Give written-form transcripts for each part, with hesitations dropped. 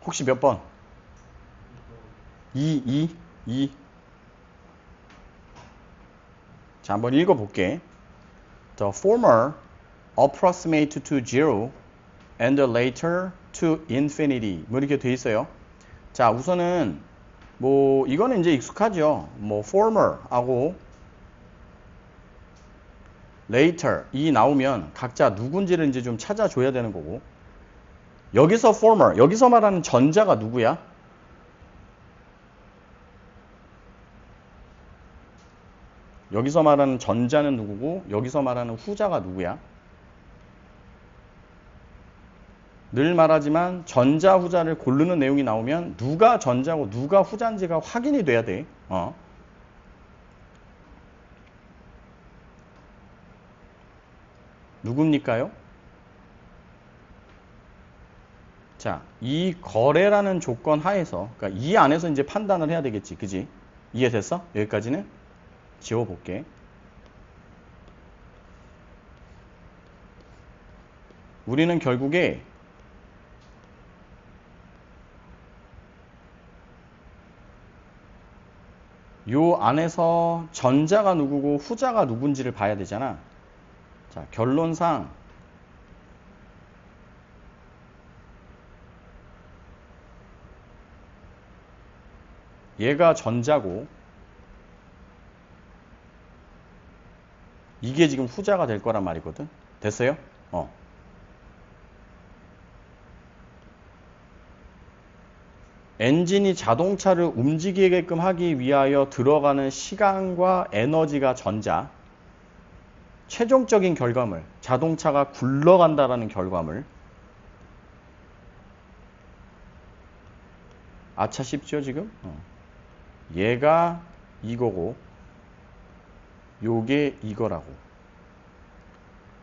혹시 몇 번? 2. 자, 한번 읽어볼게. The former approximate to zero and the later to infinity. 뭐 이렇게 돼 있어요. 자, 우선은 뭐 이거는 이제 익숙하죠. 뭐 former하고 later 이 나오면 각자 누군지를 이제 좀 찾아줘야 되는 거고. 여기서 former, 여기서 말하는 전자가 누구야? 여기서 말하는 전자는 누구고 여기서 말하는 후자가 누구야? 늘 말하지만 전자 후자를 고르는 내용이 나오면 누가 전자고 누가 후자인지가 확인이 돼야 돼. 누굽니까요? 자, 이 거래라는 조건 하에서 그러니까 이 안에서 이제 판단을 해야 되겠지. 그지? 이해됐어? 여기까지는 지워볼게. 우리는 결국에 요 안에서 전자가 누구고 후자가 누군지를 봐야 되잖아. 자, 결론상 얘가 전자고 이게 지금 후자가 될 거란 말이거든. 됐어요? 엔진이 자동차를 움직이게끔 하기 위하여 들어가는 시간과 에너지가 전자. 최종적인 결과물, 자동차가 굴러간다라는 결과물. 아차 싶죠 지금? 얘가 이거고 요게 이거라고.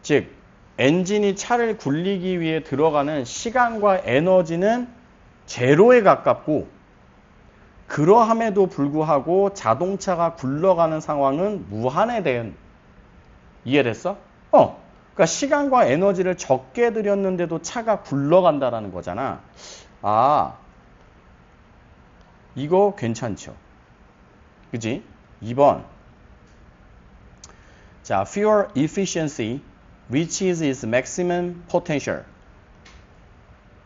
즉 엔진이 차를 굴리기 위해 들어가는 시간과 에너지는 제로에 가깝고 그러함에도 불구하고 자동차가 굴러가는 상황은 무한에 대한. 이해됐어? 그러니까 시간과 에너지를 적게 들였는데도 차가 굴러간다라는 거잖아. 아, 이거 괜찮죠. 그지? 2번. 자, fuel efficiency reaches its maximum potential.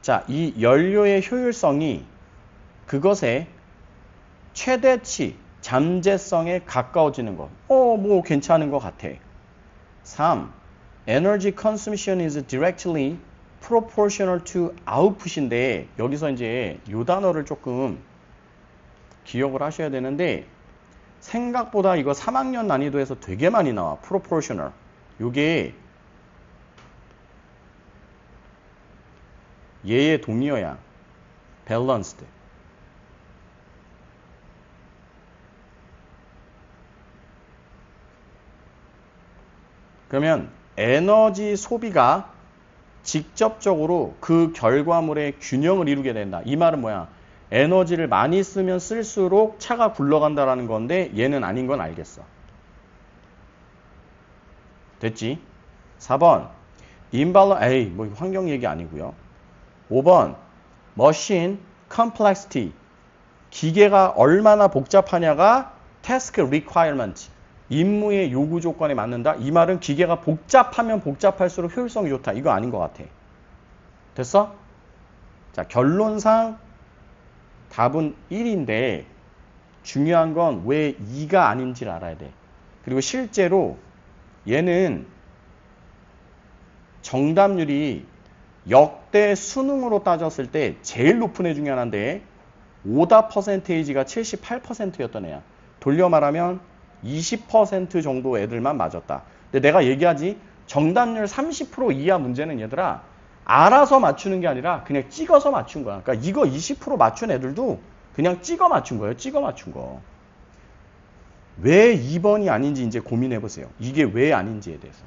자, 이 연료의 효율성이 그것의 최대치, 잠재성에 가까워지는 것. 뭐 괜찮은 것 같아. 3. Energy consumption is directly proportional to output인데 여기서 이제 이 단어를 조금 기억을 하셔야 되는데 생각보다 이거 3학년 난이도에서 되게 많이 나와. proportional. 이게 얘의 동의어야. balanced. 그러면 에너지 소비가 직접적으로 그 결과물의 균형을 이루게 된다. 이 말은 뭐야? 에너지를 많이 쓰면 쓸수록 차가 굴러간다라는 건데 얘는 아닌 건 알겠어. 됐지? 4번 뭐 환경 얘기 아니고요. 5번 machine complexity. 기계가 얼마나 복잡하냐가 task requirement. 임무의 요구 조건에 맞는다. 이 말은 기계가 복잡하면 복잡할수록 효율성이 좋다. 이거 아닌 것 같아. 됐어? 자, 결론상 답은 1인데 중요한 건 왜 2가 아닌지를 알아야 돼. 그리고 실제로 얘는 정답률이 역대 수능으로 따졌을 때 제일 높은 애 중에 하나인데 오답 퍼센테이지가 78%였던 애야. 돌려 말하면 20% 정도 애들만 맞았다. 근데 내가 얘기하지 정답률 30% 이하 문제는 얘들아 알아서 맞추는 게 아니라 그냥 찍어서 맞춘 거야. 그러니까 이거 20% 맞춘 애들도 그냥 찍어 맞춘 거예요. 찍어 맞춘 거. 왜 2번이 아닌지 이제 고민해 보세요. 이게 왜 아닌지에 대해서.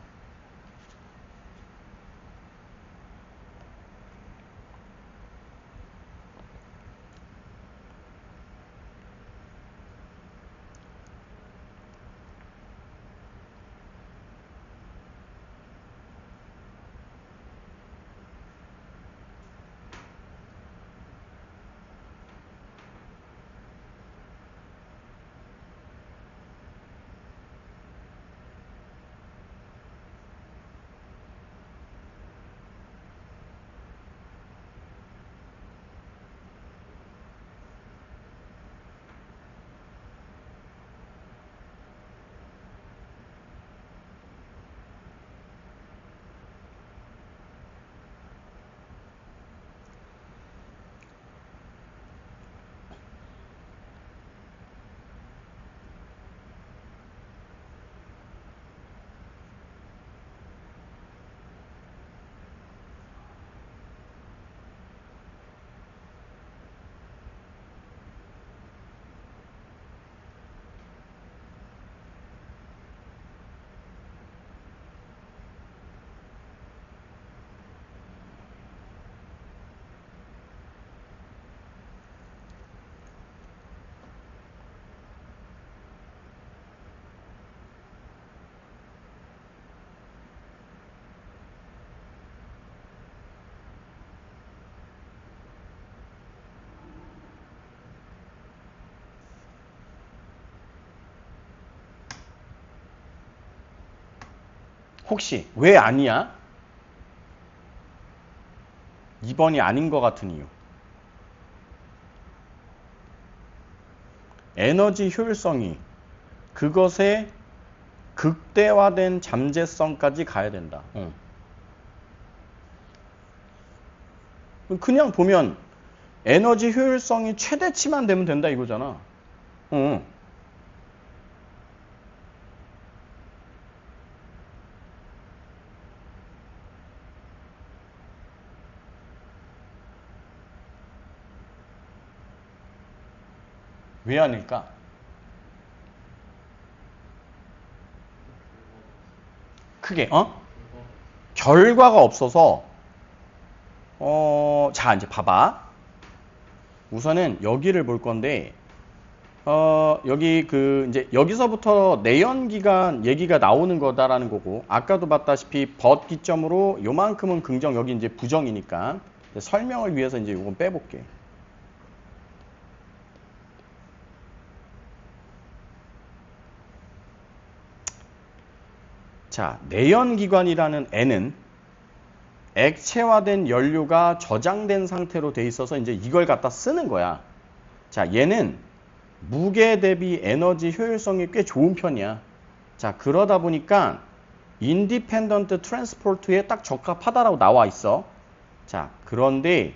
혹시 왜 아니야? 2번이 아닌 것 같은 이유. 에너지 효율성이 그것의 극대화된 잠재성까지 가야 된다. 그냥 보면 에너지 효율성이 최대치만 되면 된다 이거잖아. 왜 아닐까? 크게, 결과가 없어서, 자, 이제 봐봐. 우선은 여기를 볼 건데, 여기 이제 여기서부터 내연기관 얘기가 나오는 거다라는 거고, 아까도 봤다시피 벗 기점으로 요만큼은 긍정, 여기 이제 부정이니까, 설명을 위해서 이제 요건 빼볼게. 자, 내연기관이라는 N은 액체화된 연료가 저장된 상태로 돼 있어서 이제 이걸 갖다 쓰는 거야. 자, 얘는 무게 대비 에너지 효율성이 꽤 좋은 편이야. 자, 그러다 보니까 인디펜던트 트랜스포트에 딱 적합하다라고 나와 있어. 자, 그런데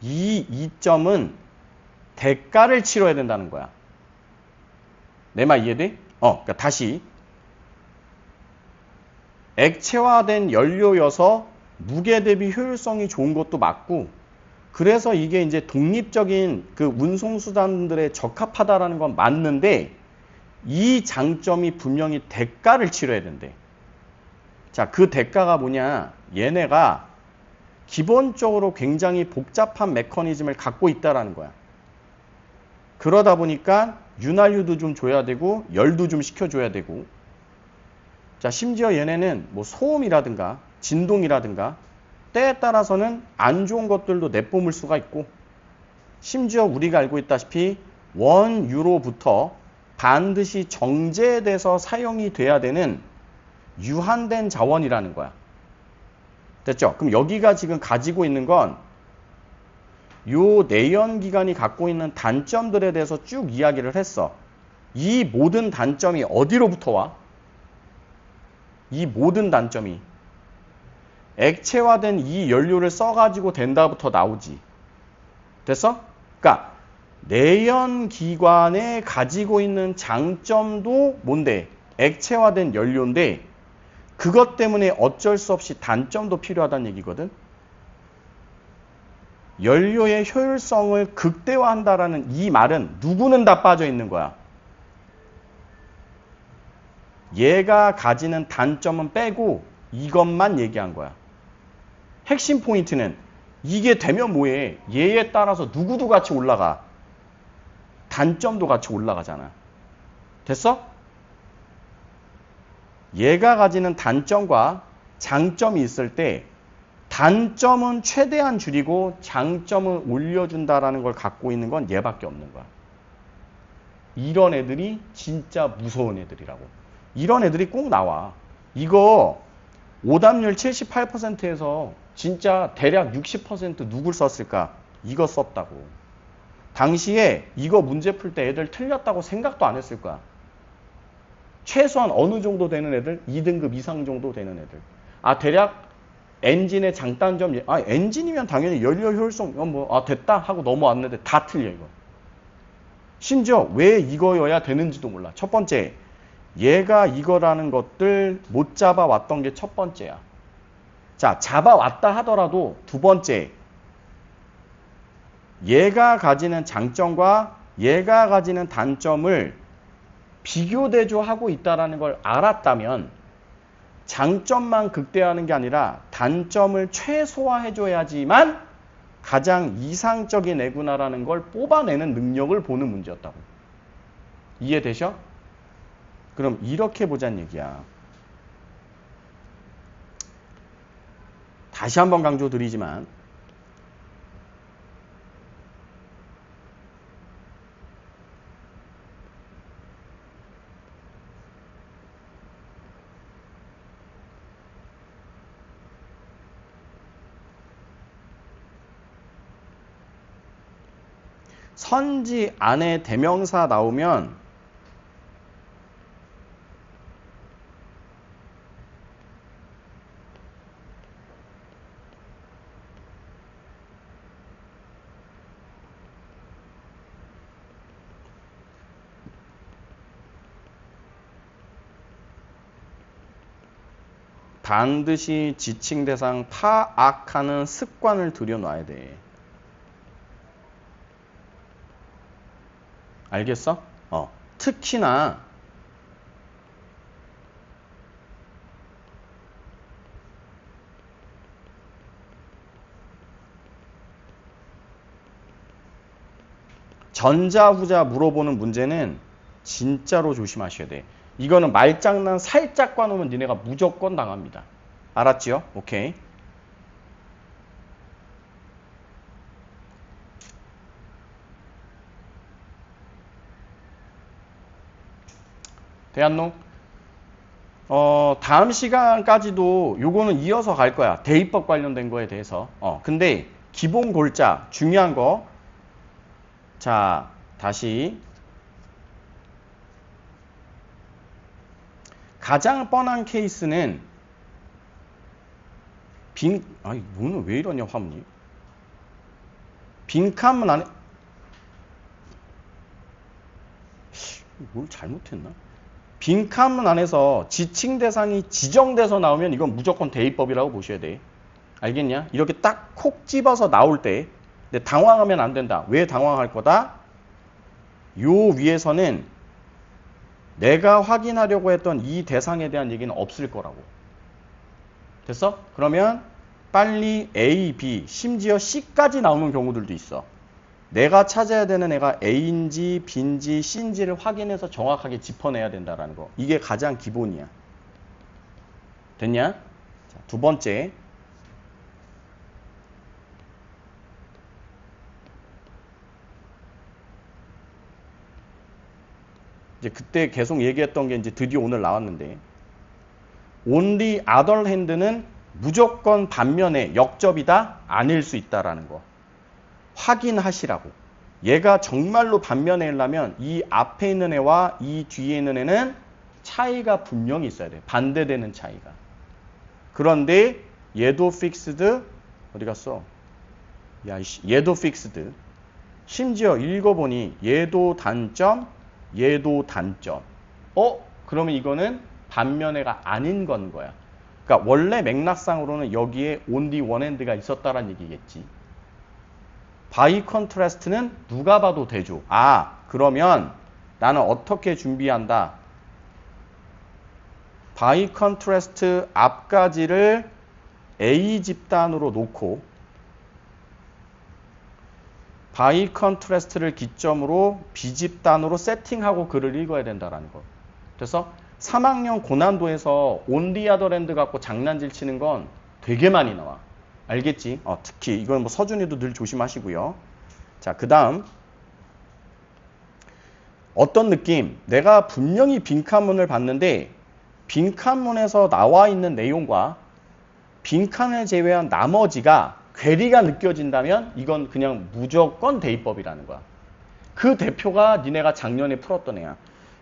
이 이점은 대가를 치러야 된다는 거야. 내 말 이해돼? 그러니까 다시 액체화된 연료여서 무게 대비 효율성이 좋은 것도 맞고, 그래서 이게 이제 독립적인 그 운송수단들에 적합하다라는 건 맞는데, 이 장점이 분명히 대가를 치러야 된대. 자, 그 대가가 뭐냐? 얘네가 기본적으로 굉장히 복잡한 메커니즘을 갖고 있다라는 거야. 그러다 보니까 윤활유도 좀 줘야 되고, 열도 좀 시켜줘야 되고, 자, 심지어 얘네는 뭐 소음이라든가 진동이라든가 때에 따라서는 안 좋은 것들도 내뿜을 수가 있고, 심지어 우리가 알고 있다시피 원유로부터 반드시 정제돼서 사용이 돼야 되는 유한된 자원이라는 거야. 됐죠? 그럼 여기가 지금 가지고 있는 건 요 내연기관이 갖고 있는 단점들에 대해서 쭉 이야기를 했어. 이 모든 단점이 어디로부터 와? 이 모든 단점이 액체화된 이 연료를 써가지고 된다부터 나오지. 됐어? 그러니까 내연기관에 가지고 있는 장점도 뭔데? 액체화된 연료인데, 그것 때문에 어쩔 수 없이 단점도 필요하다는 얘기거든. 연료의 효율성을 극대화한다라는 이 말은 누구는 다 빠져 있는 거야. 얘가 가지는 단점은 빼고 이것만 얘기한 거야. 핵심 포인트는 이게 되면 뭐해? 얘에 따라서 누구도 같이 올라가. 단점도 같이 올라가잖아. 됐어? 얘가 가지는 단점과 장점이 있을 때 단점은 최대한 줄이고 장점을 올려준다라는 걸 갖고 있는 건 얘밖에 없는 거야. 이런 애들이 진짜 무서운 애들이라고. 이런 애들이 꼭 나와. 이거 오답률 78%에서 진짜 대략 60% 누굴 썼을까? 이거 썼다고. 당시에 이거 문제 풀 때 애들 틀렸다고 생각도 안 했을 거야. 최소한 어느 정도 되는 애들? 2등급 이상 정도 되는 애들. 아, 대략 엔진의 장단점, 엔진이면 당연히 연료 효율성, 됐다 하고 넘어왔는데 다 틀려, 이거. 심지어 왜 이거여야 되는지도 몰라. 첫 번째, 얘가 이거라는 것들 못 잡아왔던 게 첫 번째야. 자, 잡아왔다 하더라도 두 번째, 얘가 가지는 장점과 얘가 가지는 단점을 비교대조하고 있다는 걸 알았다면 장점만 극대화하는 게 아니라 단점을 최소화해줘야지만 가장 이상적인 애구나라는 걸 뽑아내는 능력을 보는 문제였다고. 이해되셔? 그럼 이렇게 보자는 얘기야. 다시 한번 강조드리지만 선지 안에 대명사 나오면 반드시 지칭 대상 파악하는 습관을 들여놔야 돼. 알겠어? 특히나 전자, 후자 물어보는 문제는 진짜로 조심하셔야 돼. 이거는 말장난 살짝 까놓으면 니네가 무조건 당합니다. 알았지요? 오케이. 대한농? 다음 시간까지도 요거는 이어서 갈 거야. 대입법 관련된 거에 대해서. 근데 기본 골자 중요한 거. 자, 다시. 가장 뻔한 케이스는 아니 오늘 왜 이러냐 화문이. 빈칸문 안에 뭘 잘못했나? 빈칸문 안에서 지칭 대상이 지정돼서 나오면 이건 무조건 대입법이라고 보셔야 돼. 알겠냐? 이렇게 딱 콕 집어서 나올 때 근데 당황하면 안 된다. 왜 당황할 거다? 요 위에서는 내가 확인하려고 했던 이 대상에 대한 얘기는 없을 거라고. 됐어? 그러면 빨리 A, B, 심지어 C까지 나오는 경우들도 있어. 내가 찾아야 되는 애가 A인지 B인지 C인지를 확인해서 정확하게 짚어내야 된다는 거. 이게 가장 기본이야. 됐냐? 자, 두 번째. 이제 그때 계속 얘기했던 게 이제 드디어 오늘 나왔는데 only other hand는 무조건 반면에 역접이다? 아닐 수 있다라는 거. 확인하시라고. 얘가 정말로 반면에 하려면 이 앞에 있는 애와 이 뒤에 있는 애는 차이가 분명히 있어야 돼. 반대되는 차이가. 그런데 얘도 픽스드 어디 갔어? 야, 얘도 픽스드. 심지어 읽어보니 얘도 단점, 얘도 단점. 그러면 이거는 반면애가 아닌 건 거야. 그러니까 원래 맥락상으로는 여기에 only one hand가 있었다라는 얘기겠지. 바이 컨트라스트는 누가 봐도 대조. 그러면 나는 어떻게 준비한다? 바이 컨트라스트 앞가지를 A 집단으로 놓고 바이 컨트라스트를 기점으로 B 집단으로 세팅하고 글을 읽어야 된다는 거. 그래서 3학년 고난도에서 only other hand 갖고 장난질 치는 건 되게 많이 나와. 알겠지? 특히 이건 뭐 서준이도 늘 조심하시고요. 자, 그 다음 어떤 느낌? 내가 분명히 빈칸문을 봤는데 빈칸문에서 나와 있는 내용과 빈칸을 제외한 나머지가 괴리가 느껴진다면 이건 그냥 무조건 대입법이라는 거야. 그 대표가 니네가 작년에 풀었던 애야.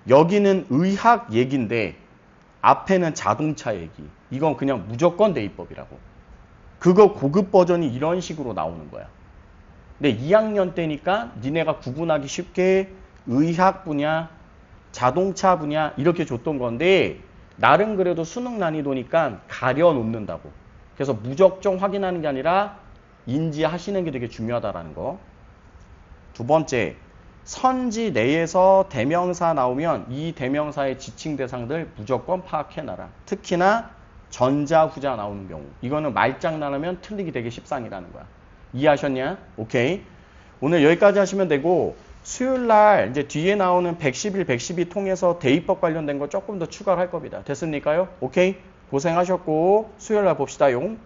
여기는 의학 얘기인데 앞에는 자동차 얘기. 이건 그냥 무조건 대입법이라고. 그거 고급 버전이 이런 식으로 나오는 거야. 근데 2학년 때니까 니네가 구분하기 쉽게 의학 분야, 자동차 분야 이렇게 줬던 건데 나름 그래도 수능 난이도니까 가려놓는다고. 그래서 무적정 확인하는 게 아니라 인지하시는 게 되게 중요하다라는 거. 두 번째, 선지 내에서 대명사 나오면 이 대명사의 지칭 대상들 무조건 파악해놔라. 특히나 전자, 후자 나오는 경우. 이거는 말장난하면 틀리기 되게 십상이라는 거야. 이해하셨냐? 오케이. 오늘 여기까지 하시면 되고 수요일 날 이제 뒤에 나오는 111, 112 통해서 대입법 관련된 거 조금 더 추가를 할 겁니다. 됐습니까요? 오케이. 고생하셨고 수요일 날 봅시다용.